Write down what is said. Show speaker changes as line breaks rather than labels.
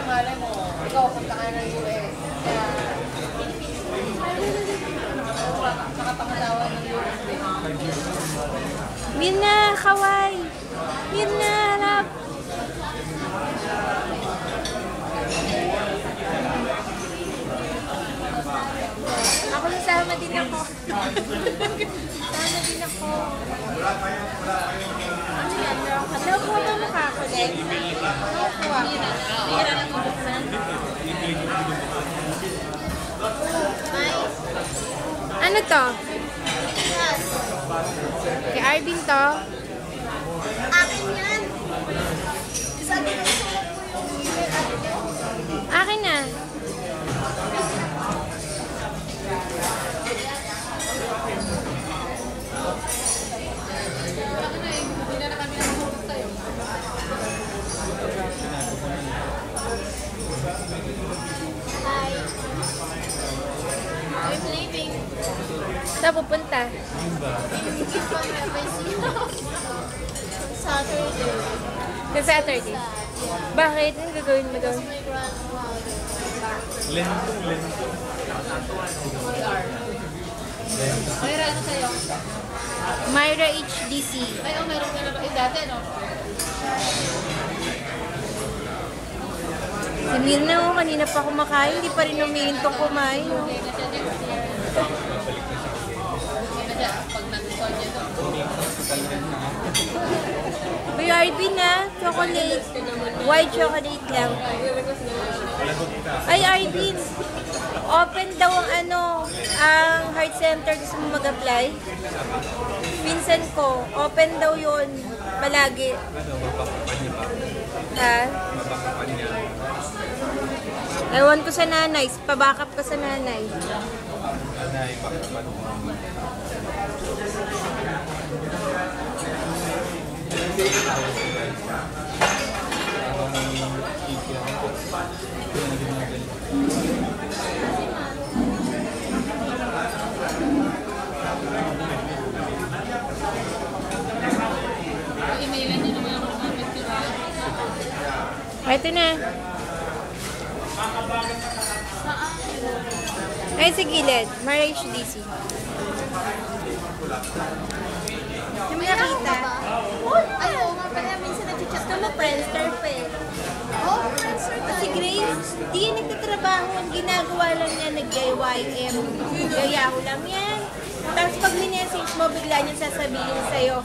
malay mo, ikaw punta ka ng US. Kaya, nakapangatawan ng US din.
Yun na, kaway. Yun na, harap. Ako nasama din ako. Sama din ako. Ano yan? Daw po ang mukha ko din. Nakuha ko. Bira ng mabuksan. Ano to? Kay Arvin to?
Akin yan. Sabi ko sulat ko yung email address.
Akin na.
Hi. I'm leaving.
Saan pupunta?
Saturday.
Sa Saturday. Bakit? Ano gagawin mo doon?
My grandmother.
Lento.
Mayroon ano sa'yo?
Myra HDC.
Ay, oh, mayroon ka na ba? Eh, dati, no?
Si Mirna, oh, kanina pa kumakain. Hindi pa rin umihintong kumain. Oh.
Okay na siya next year. Okay na siya pag nag-record niya doon.
Uy, Arvin na. Chocolate. White chocolate lang. Ay, Arvin. Open daw ang ang heart center. Gusto mo mag-apply? Minsan ko. Open daw yun. Palagi. Ha? Ewan ko sa nanay. Pabackup ka sa nanay.
Emailan niyo naman ako namin, diba?
Ito na. Ay, sa gilid. Mara HDC. Hindi mo nakita?
Ay, oo nga pala. Minsan nag-chat ka mo, Friendster pa eh. Oh, Friendster tayo.
Si Grace, di yan nagtatrabaho. Ang ginagawa lang niya, nag-YM. Gayaho lang yan. Tapos pag minessage mo, bigla niya sasabihin sa'yo,